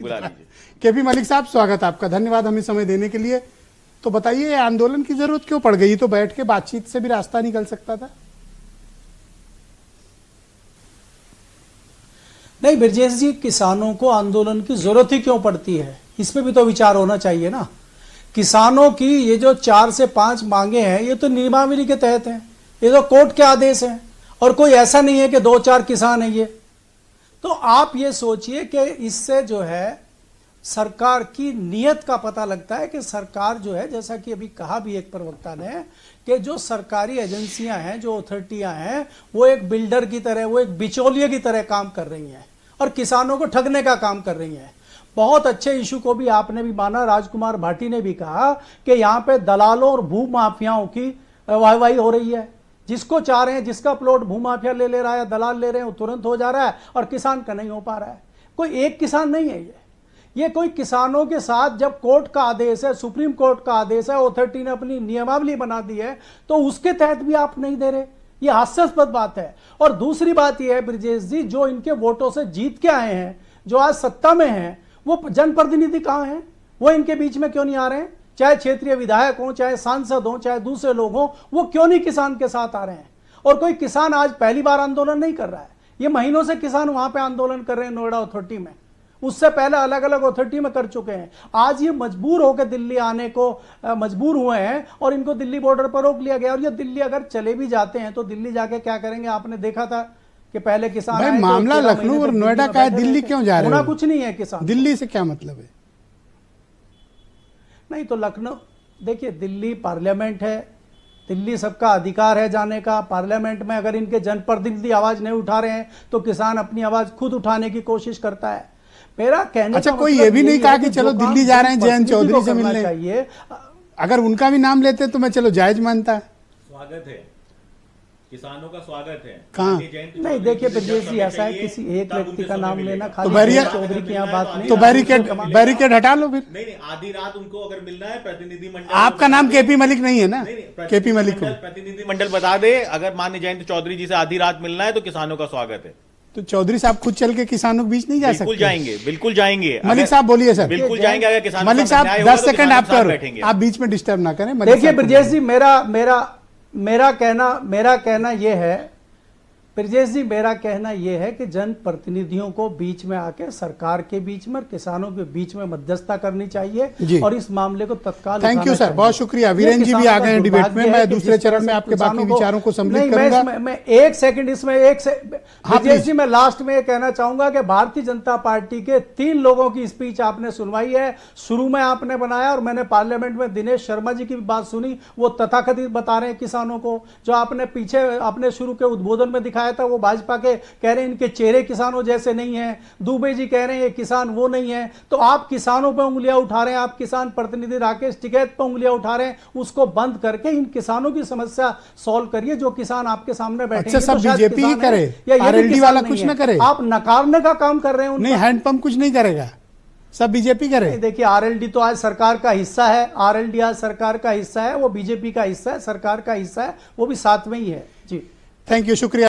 बुला लीजिए। केपी मलिक साहब, स्वागत आपका, धन्यवाद हमें समय देने के लिए। तो बताइए, आंदोलन की जरूरत क्यों पड़ गई? तो बैठ के बातचीत से भी रास्ता निकल सकता था। नहीं ब्रजेश जी, किसानों को आंदोलन की जरूरत ही क्यों पड़ती है, इस पे भी तो विचार होना चाहिए ना। किसानों की ये जो 4 से 5 मांगे हैं, ये तो नियमावली के तहत हैं, ये तो कोर्ट के आदेश हैं, और कोई ऐसा नहीं है कि 2-4 किसान हैं ये। तो आप ये सोचिए कि इससे जो है सरकार की नीयत का पता लगता है कि सरकार जो है, जैसा कि अभी कहा भी एक प्रवक्ता ने, कि जो सरकारी एजेंसियां हैं, जो अथॉरिटियां हैं, वो एक बिल्डर की तरह, वो एक बिचौलिए की तरह काम कर रही हैं और किसानों को ठगने का काम कर रही हैं। बहुत अच्छे इशू को भी आपने भी माना, राजकुमार भाटी ने भी कहा कि यहाँ पे दलालों और भू माफियाओं की वाहवाही हो रही है। जिसको चाह रहे हैं, जिसका प्लॉट भू माफिया ले रहा है, दलाल ले रहे हैं, वो तुरंत हो जा रहा है और किसान का नहीं हो पा रहा है। कोई एक किसान नहीं है ये कोई किसानों के साथ, जब कोर्ट का आदेश है, सुप्रीम कोर्ट का आदेश है, अथॉरिटी ने अपनी नियमावली बना दी है, तो उसके तहत भी आप नहीं दे रहे, ये हास्यास्पद बात है। और दूसरी बात यह है ब्रजेश जी, जो इनके वोटों से जीत के आए हैं, जो आज सत्ता में हैं, वो जनप्रतिनिधि कहाँ हैं? वो इनके बीच में क्यों नहीं आ रहे हैं? चाहे क्षेत्रीय विधायक हों, चाहे सांसद हों, चाहे दूसरे लोग हों, वो क्यों नहीं किसान के साथ आ रहे हैं? और कोई किसान आज पहली बार आंदोलन नहीं कर रहा है, ये महीनों से किसान वहां पे आंदोलन कर रहे हैं नोएडा अथॉरिटी में, उससे पहले अलग अलग अथॉरिटी में कर चुके हैं। आज ये मजबूर होकर दिल्ली आने को मजबूर हुए हैं और इनको दिल्ली बॉर्डर पर रोक लिया गया। और ये दिल्ली अगर चले भी जाते हैं तो दिल्ली जाके क्या करेंगे? आपने देखा था कि पहले किसान भाई, मामला लखनऊ और नोएडा का है, दिल्ली क्यों जा रहे हैं? कुछ नहीं है किसान, दिल्ली से क्या मतलब है? नहीं तो लखनऊ, देखिए दिल्ली पार्लियामेंट है, दिल्ली सबका अधिकार है जाने का। पार्लियामेंट में अगर इनके जनप्रतिनिधि आवाज नहीं उठा रहे हैं तो किसान अपनी आवाज खुद उठाने की कोशिश करता है। मेरा कहने अच्छा, कोई ये भी नहीं कहा कि चलो दिल्ली जा रहे हैं जयंत चौधरी से मिलने चाहिए। अगर उनका भी नाम लेते तो मैं चलो जायज मानता। स्वागत है, किसानों का स्वागत है। कहाँ? नहीं देखिए ब्रजेश जी, ऐसा है किसी एक व्यक्ति का नाम लेना, तो खाली चौधरी की यहाँ बात नहीं। तो बैरिकेड हटा लो फिर। नहीं, आधी रात उनको अगर मिलना है प्रतिनिधि मंडल, आपका नाम केपी मलिक नहीं है ना? केपी मलिक को प्रतिनिधि मंडल बता दे, अगर माननीय जयंत चौधरी जी से आधी रात मिलना है तो किसानों का स्वागत है। तो चौधरी साहब खुद चल के किसानों के बीच नहीं जा सकते? बिल्कुल जाएंगे, बिल्कुल जाएंगे। मलिक साहब बोलिए सर। बिल्कुल जाएंगे। अगर किसान मलिक साहब 10 सेकंड आप करो, आप बीच में डिस्टर्ब ना करें। देखिए ब्रजेश जी, मेरा कहना यह है, ब्रजेश जी मेरा कहना यह है कि जनप्रतिनिधियों को बीच में आके सरकार के बीच में और किसानों के बीच में मध्यस्थता करनी चाहिए और इस मामले को तत्काल। थैंक यू सर, बहुत शुक्रिया। वीरेंद्र जी भी आ गए हैं डिबेट में। मैं दूसरे चरण में आपके बाकी विचारों को सम्मिलित करूंगा। मैं एक सेकंड इसमें ब्रजेश जी, मैं लास्ट में ये कहना चाहूंगा कि भारतीय जनता पार्टी के 3 लोगों की स्पीच आपने सुनवाई है। शुरू में आपने बनाया और मैंने पार्लियामेंट में दिनेश शर्मा जी की भी बात सुनी, वो तथाकथित बता रहे हैं किसानों को। जो आपने पीछे अपने शुरू के उद्बोधन में दिखाया था, वो भाजपा के कह रहे हैं इनके चेहरे किसानों जैसे नहीं है। दुबे जी कह रहे हैं ये किसान वो नहीं है। तो आप किसानों पे उंगलियां उठा रहे हैं, आप किसान प्रतिनिधि राकेश टिकैत पे उंगलियां उठा रहे हैं। उसको बंद करके इन किसानों की समस्या सॉल्व करिए। जो किसान आपके सामने बैठे हैं, सब बीजेपी ही करे, आरएलडी वाला कुछ ना करे। आप नकारने का काम कर रहे हैं। नहीं, हैंडपंप कुछ नहीं करेगा, सब बीजेपी करे। देखिए आरएलडी तो आज सरकार का हिस्सा है, आरएलडी आज सरकार का हिस्सा है, वो बीजेपी का हिस्सा है, सरकार का हिस्सा है, वो भी साथ में ही है जी। थैंक यू, शुक्रिया।